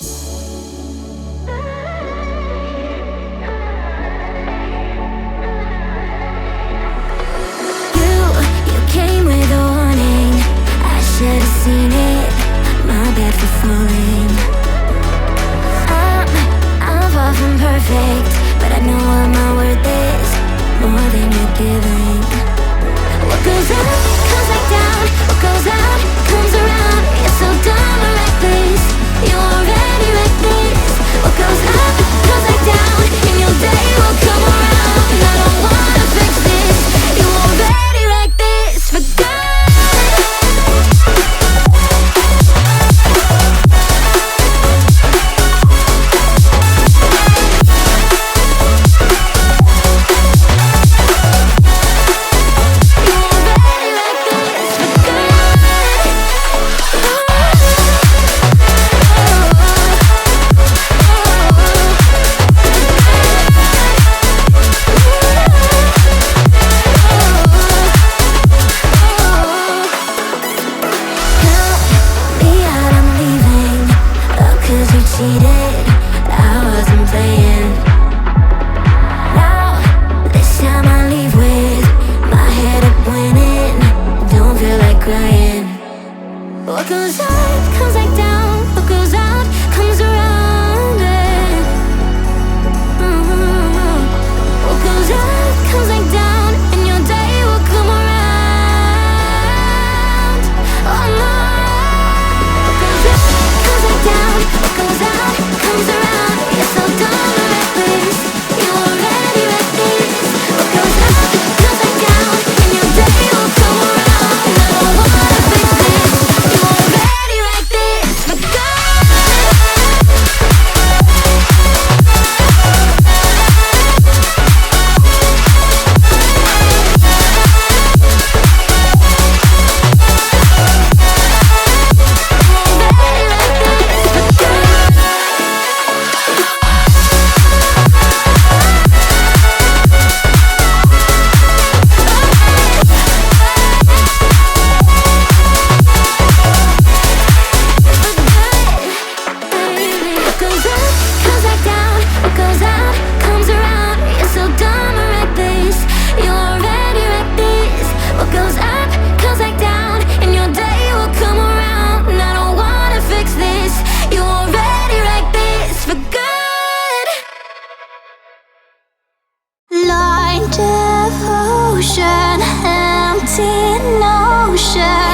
You came with a warning. I should have seen it. My bad for falling. I'm far from perfect, but I know what my worth is. More than you're giving. What goes up comes back down. What goes out comes around. You're so dumb or reckless. You already wrecked this. What goes up comes back down, and your day will come around. And I don't wanna fix this. You already wrecked this for good. Cheated, I wasn't playing. Now, this time I leave with my head up winning. Don't feel like crying. What goes up comes back down. What goes out comes around. What goes up comes back down, and your day will come around. Oh no. What goes up comes back down. What goes out comes around. You're so dumb or reckless. You already wrecked this. What goes up comes back down, and your day will come around. And I don't wanna fix this. You already wrecked this for good. Devotion, empty notion.